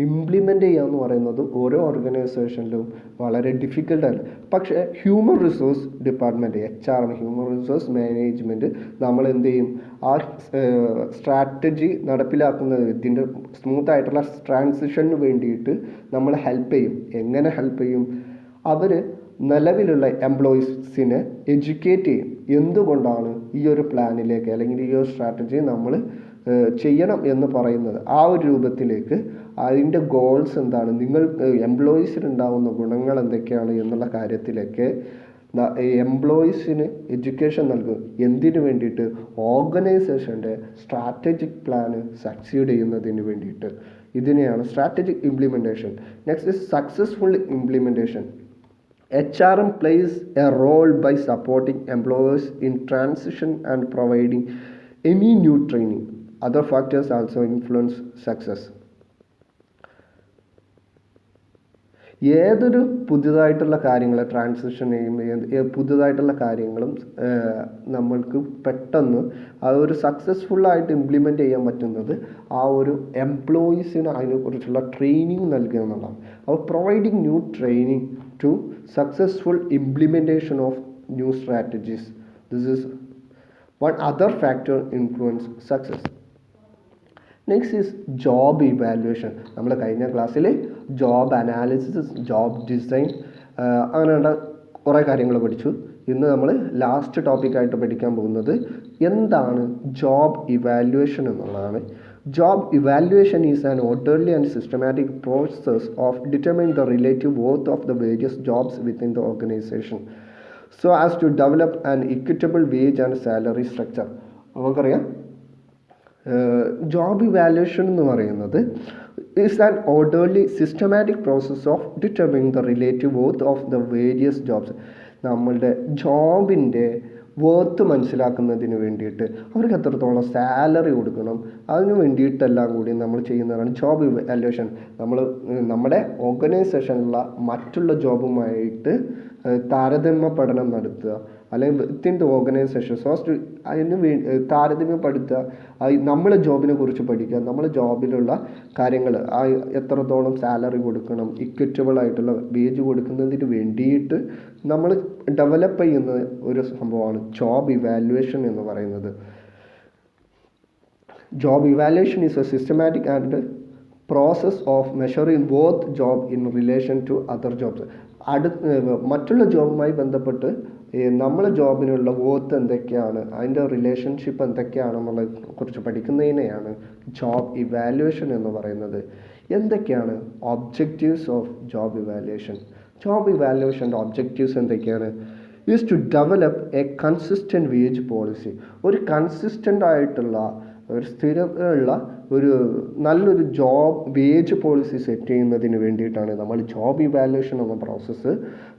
ഇംപ്ലിമെൻ്റ് ചെയ്യുക എന്ന് പറയുന്നത് ഓരോ ഓർഗനൈസേഷനിലും വളരെ ഡിഫിക്കൽട്ടാണ്. പക്ഷേ human resource department, HR, human resource management നമ്മൾ എന്ത് ചെയ്യും, ആ സ്ട്രാറ്റജി നടപ്പിലാക്കുന്നത് ഇതിൻ്റെ സ്മൂത്തായിട്ടുള്ള ട്രാൻസിഷന് വേണ്ടിയിട്ട് നമ്മൾ ഹെൽപ്പ് ചെയ്യും. എങ്ങനെ ഹെൽപ്പ് ചെയ്യും? അവർ നിലവിലുള്ള എംപ്ലോയീസിനെ എഡ്യൂക്കേറ്റ് ചെയ്യും. എന്തുകൊണ്ടാണ് ഈ ഒരു പ്ലാനിലേക്ക് അല്ലെങ്കിൽ ഈ ഒരു സ്ട്രാറ്റജി നമ്മൾ ചെയ്യണം എന്ന് പറയുന്നത്, ആ ഒരു രൂപത്തിലേക്ക് അതിൻ്റെ ഗോൾസ് എന്താണ്, നിങ്ങൾ എംപ്ലോയീസിനുണ്ടാകുന്ന ഗുണങ്ങൾ എന്തൊക്കെയാണ് എന്നുള്ള കാര്യത്തിലേക്ക് എംപ്ലോയീസിന് എഡ്യൂക്കേഷൻ നൽകും. എന്തിനു വേണ്ടിയിട്ട്? ഓർഗനൈസേഷൻ്റെ സ്ട്രാറ്റജിക് പ്ലാന് സക്സീഡ് ചെയ്യുന്നതിന് വേണ്ടിയിട്ട്. ഇതിനെയാണ് strategic implementation. Next is successful implementation. HRM plays a role by supporting employers in transition and providing any new training. Other factors also influence success. ഏതൊരു പുതിയതായിട്ടുള്ള കാര്യങ്ങൾ ട്രാൻസിഷൻ ചെയ്യുമ്പോൾ പുതിയതായിട്ടുള്ള കാര്യങ്ങളും നമ്മൾക്ക് പെട്ടെന്ന് ആ ഒരു സക്സസ്ഫുള്ളായിട്ട് ഇംപ്ലിമെൻറ്റ് ചെയ്യാൻ പറ്റുന്നത് ആ ഒരു എംപ്ലോയീസിന് അതിനെക്കുറിച്ചുള്ള ട്രെയിനിങ് നൽകുക എന്നുള്ളതാണ്. അപ്പോൾ providing new training to successful implementation of new strategies. This is one other factor influence success. Next is job evaluation. നമ്മൾ കഴിഞ്ഞ ക്ലാസ്സിൽ ജോബ് അനാലിസിസ്, ജോബ് ഡിസൈൻ അങ്ങനെയുള്ള കുറേ കാര്യങ്ങൾ പഠിച്ചു. ഇന്ന് നമ്മൾ ലാസ്റ്റ് ടോപ്പിക്കായിട്ട് പഠിക്കാൻ പോകുന്നത് എന്താണ് ജോബ് ഇവാലുവേഷൻ എന്നുള്ളതാണ്. Job evaluation is an orderly and systematic process of determining the relative worth of the various jobs within the organization so as to develop an equitable wage and salary structure. നമുക്കറിയാം ജോബ് ഇവാലുവേഷൻ എന്ന് പറയുന്നത് is an orderly systematic process of determining the relative worth of the various jobs. നമ്മളുടെ ജോബിൻ്റെ വർത്ത് മനസ്സിലാക്കുന്നതിന് വേണ്ടിയിട്ട് അവർക്ക് എത്രത്തോളം സാലറി കൊടുക്കണം, അതിന് വേണ്ടിയിട്ടെല്ലാം കൂടി നമ്മൾ ചെയ്യുന്നതാണ് ജോബ് ഇവാലുവേഷൻ. നമ്മുടെ ഓർഗനൈസേഷനിലുള്ള മറ്റുള്ള ജോബുമായിട്ട് താരതമ്യ പഠനം നടത്തുക, അല്ലെങ്കിൽ വിത്തിൻ ദ ഓർഗനൈസേഷൻ അതിന് താരതമ്യപ്പെടുത്തുക, നമ്മളെ ജോബിനെ കുറിച്ച് പഠിക്കുക, നമ്മളെ ജോബിലുള്ള കാര്യങ്ങൾ എത്രത്തോളം സാലറി കൊടുക്കണം, ഇക്വിറ്റബിൾ ആയിട്ടുള്ള വേജ് കൊടുക്കുന്നതിന് വേണ്ടിയിട്ട് നമ്മൾ ഡെവലപ്പ് ചെയ്യുന്ന ഒരു സംഭവമാണ് ജോബ് ഇവാലുവേഷൻ എന്ന് പറയുന്നത്. Job evaluation is a systematic and process of measuring both job in relation to other jobs. മറ്റുള്ള ജോബുമായി ബന്ധപ്പെട്ട് നമ്മളെ ജോബിനുള്ള വോത്ത് എന്തൊക്കെയാണ്, അതിൻ്റെ റിലേഷൻഷിപ്പ് എന്തൊക്കെയാണെന്നുള്ളതിനെ കുറിച്ച് പഠിക്കുന്നതിനെയാണ് ജോബ് ഇവാലുവേഷൻ എന്ന് പറയുന്നത്. എന്തൊക്കെയാണ് objectives of job evaluation? Job ഇവാലുവേഷൻ്റെ ഒബ്ജക്റ്റീവ്സ് എന്തൊക്കെയാണ്? Is to develop a consistent wage policy. ഒരു കൺസിസ്റ്റൻ്റ് ആയിട്ടുള്ള ഒരു സ്ഥിരതയുള്ള ഒരു നല്ലൊരു ജോബ് വേജ് പോളിസി സെറ്റ് ചെയ്യുന്നതിന് വേണ്ടിയിട്ടാണ് നമ്മൾ ജോബ് ഇവാലുവേഷൻ എന്ന പ്രോസസ്സ്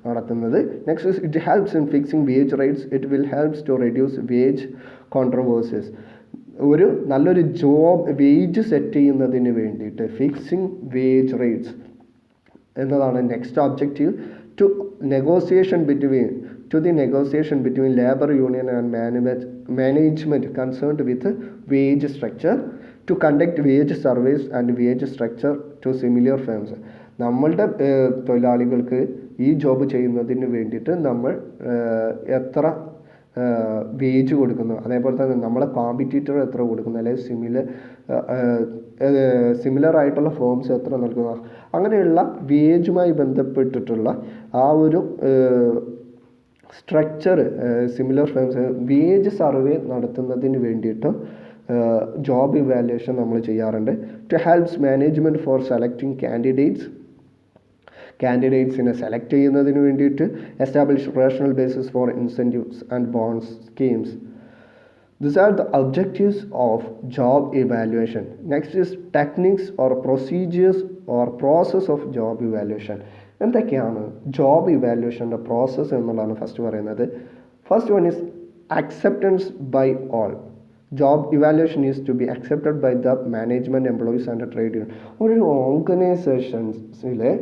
നടത്തുന്നത്. Next it helps in fixing wage rates. It will helps to reduce wage controversies. ഒരു നല്ലൊരു ജോബ് വേജ് സെറ്റ് ചെയ്യുന്നതിന് വേണ്ടിയിട്ട് ഫിക്സിംഗ് വേജ് റേറ്റ്സ് എന്നതാണ് next objective. To the negotiation between labor union and management concerned with wage structure, to conduct wage surveys and wage structure to similar firms. നമ്മളുടെ തൊഴിലാളികൾക്ക് ഈ ജോബ് ചെയ്യുന്നതിന് വേണ്ടിയിട്ട് നമ്മൾ എത്ര വേജ് കൊടുക്കുന്നു, അതേപോലെ തന്നെ നമ്മളെ കോമ്പറ്റീറ്റർ എത്ര കൊടുക്കുന്നു, അല്ലെങ്കിൽ സിമിലർ ആയിട്ടുള്ള ഫോംസ് എത്ര നൽകുന്നു, അങ്ങനെയുള്ള വേജുമായി ബന്ധപ്പെട്ടിട്ടുള്ള ആ ഒരു structure similar firms wage survey നടത്തുന്നതിന് വേണ്ടിയിട്ട് ജോബ് ഇവാലുവേഷൻ നമ്മൾ ചെയ്യാറുണ്ട്. To helps management for selecting കാൻഡിഡേറ്റ്സിനെ സെലക്ട് ചെയ്യുന്നതിന് വേണ്ടിയിട്ട് establish rational basis for incentives and bonus schemes. These are the objectives of job evaluation. Next is techniques or procedures or process of job evaluation. എന്തൊക്കെയാണ് ജോബ് ഇവാലുവേഷൻ്റെ പ്രോസസ്സ് എന്നുള്ളതാണ് ഫസ്റ്റ് പറയുന്നത്. First one is acceptance by all. Job evaluation is to be accepted by the management, employees and trade union. ഒരു ഓർഗനൈസേഷൻസിലെ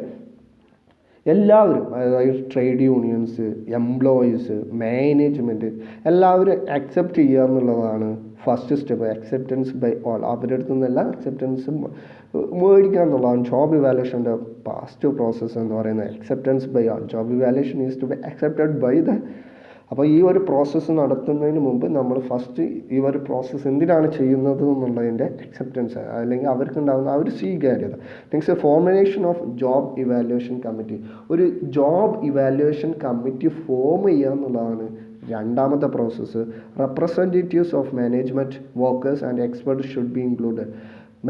എല്ലാവരും, അതായത് ട്രേഡ് യൂണിയൻസ്, എംപ്ലോയീസ്, മാനേജ്മെൻറ്റ് എല്ലാവരും അക്സെപ്റ്റ് ചെയ്യുക എന്നുള്ളതാണ് first step. Acceptance by all, അവരുടെ അടുത്തു നിന്നെല്ലാം അക്സെപ്റ്റൻസ് മേടിക്കുക എന്നുള്ളതാണ് ജോബ് ഇവാലുവേഷൻ്റെ ഫസ്റ്റ് പ്രോസസ്സ് എന്ന് പറയുന്നത്. Acceptance by all, job evaluation is to be accepted by the. അപ്പോൾ ഈ ഒരു പ്രോസസ്സ് നടത്തുന്നതിന് മുമ്പ് നമ്മൾ ഫസ്റ്റ് ഈ ഒരു പ്രോസസ്സ് എന്തിനാണ് ചെയ്യുന്നത് എന്നുള്ളതിൻ്റെ അക്സെപ്റ്റൻസ്, അല്ലെങ്കിൽ അവർക്കുണ്ടാകുന്ന ആ ഒരു സ്വീകാര്യത. Next, formulation of job evaluation committee. ഒരു ജോബ് ഇവാലുവേഷൻ കമ്മിറ്റി ഫോം ചെയ്യുക എന്നുള്ളതാണ് രണ്ടാമത്തെ process. Representatives of management, workers and experts should be included.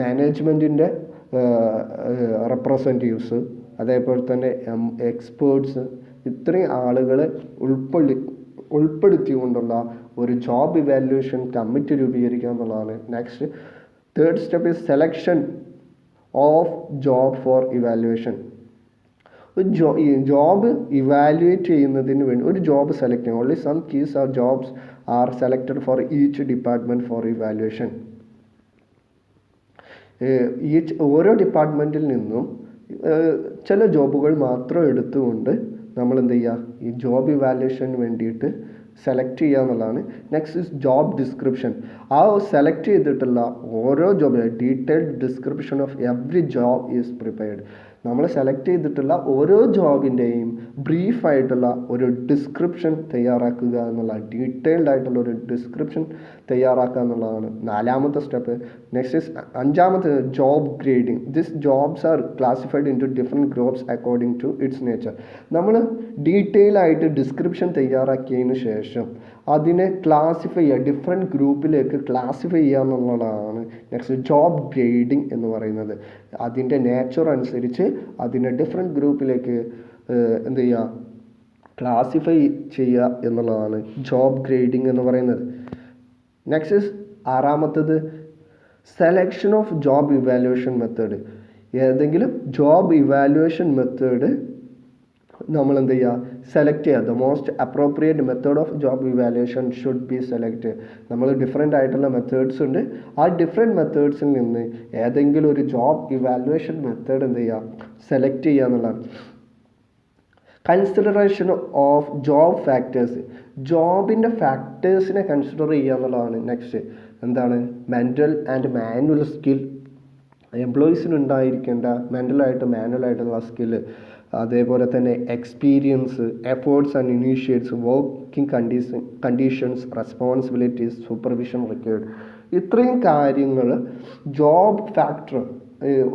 മാനേജ്മെൻറ്റിൻ്റെ റെപ്രസെൻറ്റേറ്റീവ്സ്, അതേപോലെ തന്നെ എക്സ്പേർട്സ്, ഇത്രയും ആളുകളെ ഉൾപ്പെടുത്തിക്കൊണ്ടുള്ള ഒരു ജോബ് ഇവാലുവേഷൻ കമ്മിറ്റി രൂപീകരിക്കുക എന്നുള്ളതാണ് next. Third step is selection of job for evaluation. Job evaluate ചെയ്യുന്നതിന് വേണ്ടി ഒരു ജോബ് സെലക്ട് ചെയ്യണം. Only some keys are jobs are selected for each department for evaluation. ഓരോ ഡിപ്പാർട്ട്മെൻറ്റിൽ നിന്നും ചില ജോബുകൾ മാത്രം എടുത്തുകൊണ്ട് നമ്മൾ എന്ത് ചെയ്യുക, ഈ ജോബ് ഇവാലുവേഷന് വേണ്ടിയിട്ട് സെലക്ട് ചെയ്യുക എന്നുള്ളതാണ്. Next is job description. ആ സെലക്ട് ചെയ്തിട്ടുള്ള ഓരോ job detailed description of every job is prepared. നമ്മൾ സെലക്ട് ചെയ്തിട്ടുള്ള ഓരോ ജോബിൻ്റെയും ബ്രീഫായിട്ടുള്ള ഒരു ഡിസ്ക്രിപ്ഷൻ തയ്യാറാക്കുക എന്നുള്ള, ഡീറ്റെയിൽഡ് ആയിട്ടുള്ള ഒരു ഡിസ്ക്രിപ്ഷൻ തയ്യാറാക്കുക എന്നുള്ളതാണ് നാലാമത്തെ സ്റ്റെപ്പ്. നെക്സ്റ്റ് ഇസ് അഞ്ചാമത്തെ job grading. This jobs are classified into different groups according to its nature. നമ്മൾ ഡീറ്റെയിൽ ആയിട്ട് ഡിസ്ക്രിപ്ഷൻ തയ്യാറാക്കിയതിന് ശേഷം അതിനെ ക്ലാസിഫൈ ചെയ്യുക, ഡിഫറെൻറ്റ് ഗ്രൂപ്പിലേക്ക് ക്ലാസിഫൈ ചെയ്യുക എന്നുള്ളതാണ് നെക്സ്റ്റ് ജോബ് ഗ്രേഡിംഗ് എന്ന് പറയുന്നത്. അതിൻ്റെ നേച്ചർ അനുസരിച്ച് അതിനെ ഡിഫറെൻറ്റ് ഗ്രൂപ്പിലേക്ക് എന്ത് ചെയ്യുക, ക്ലാസിഫൈ ചെയ്യുക എന്നുള്ളതാണ് ജോബ് ഗ്രേഡിംഗ് എന്ന് പറയുന്നത്. നെക്സ്റ്റ് ഇസ് ആറാമത്തത് selection of job evaluation method. ഏതെങ്കിലും ജോബ് ഇവാലുവേഷൻ മെത്തേഡ് നമ്മൾ എന്ത് ചെയ്യുക, സെലക്ട് ചെയ്യുക. The most appropriate method of job evaluation should be select. നമ്മൾ ഡിഫറെൻ്റ് ആയിട്ടുള്ള മെത്തേഡ്സ് ഉണ്ട്. ആ ഡിഫറെൻറ്റ് മെത്തേഡ്സിൽ നിന്ന് ഏതെങ്കിലും ഒരു ജോബ് ഇവാലുവേഷൻ മെത്തേഡ് എന്ത് ചെയ്യുക, സെലക്ട് ചെയ്യുക എന്നുള്ളതാണ്. Consideration of job factors. ജോബിൻ്റെ ഫാക്ടേഴ്സിനെ കൺസിഡർ ചെയ്യുക എന്നുള്ളതാണ് നെക്സ്റ്റ്. എന്താണ്, മെൻ്റൽ ആൻഡ് മാനുവൽ സ്കിൽ. എംപ്ലോയീസിനുണ്ടായിരിക്കേണ്ട മെൻ്റലായിട്ട് മാനുവലായിട്ടുള്ള സ്കില്ല്, അതേപോലെ തന്നെ experience, efforts and initiates, working conditions, responsibilities, supervision required. ഇത്രയും കാര്യങ്ങൾ ജോബ് ഫാക്ടർ,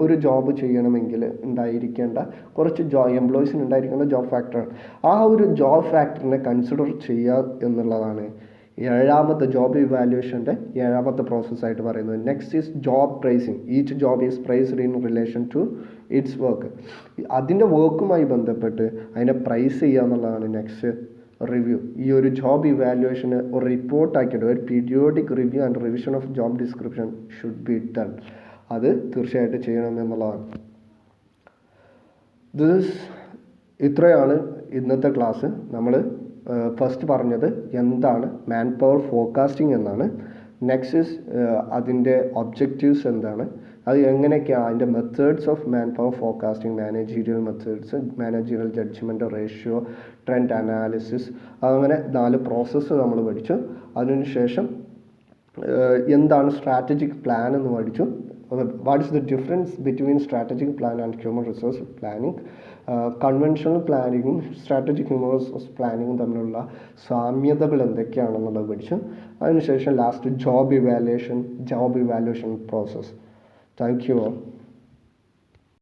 ഒരു ജോബ് ചെയ്യണമെങ്കിൽ ഉണ്ടായിരിക്കേണ്ട കുറച്ച് എംപ്ലോയീസിന് ഉണ്ടായിരിക്കേണ്ട ജോബ് ഫാക്ടറാണ്. ആ ഒരു ജോബ് ഫാക്ടറിനെ കൺസിഡർ ചെയ്യുക എന്നുള്ളതാണ് ഏഴാമത്തെ ജോബ് ഇവാലുവേഷൻ്റെ ഏഴാമത്തെ പ്രോസസ്സായിട്ട് പറയുന്നത്. Next is job pricing. Each job is priced in relation to its work. അതിൻ്റെ വർക്കുമായി ബന്ധപ്പെട്ട് അതിനെ പ്രൈസ് ചെയ്യുക എന്നുള്ളതാണ് നെക്സ്റ്റ് റിവ്യൂ. ഈ ഒരു ജോബ് ഇവാലുവേഷന് ഒരു റിപ്പോർട്ടാക്കിയിട്ട് ഒരു periodic review and revision of job description should be done. അത് തീർച്ചയായിട്ടും ചെയ്യണം എന്നുള്ളതാണ്. ഇത്രയാണ് ഇന്നത്തെ ക്ലാസ്. നമ്മൾ ഫസ്റ്റ് പറഞ്ഞത് എന്താണ് മാൻ പവർ ഫോർകാസ്റ്റിംഗ് എന്നാണ്. നെക്സ്റ്റ് ഇസ് അതിൻ്റെ ഒബ്ജക്റ്റീവ്സ് എന്താണ്, അത് എങ്ങനെയൊക്കെയാണ്, അതിൻ്റെ methods of man power forecasting, managerial methods, managerial judgement, ratio, trend analysis, അങ്ങനെ 4 പ്രോസസ്സ് നമ്മൾ പഠിച്ചു. അതിനുശേഷം എന്താണ് സ്ട്രാറ്റജിക് പ്ലാൻ എന്ന് പഠിച്ചു. What is the difference between strategic plan and human resource planning. Conventional പ്ലാനിങ്ങും സ്ട്രാറ്റജിക് ഹ്യൂമൻ റിസോഴ്സ് പ്ലാനിങ്ങും തമ്മിലുള്ള സാമ്യതകൾ എന്തൊക്കെയാണെന്നുള്ളത് പഠിച്ചു. അതിനുശേഷം last job evaluation process. Thank you all.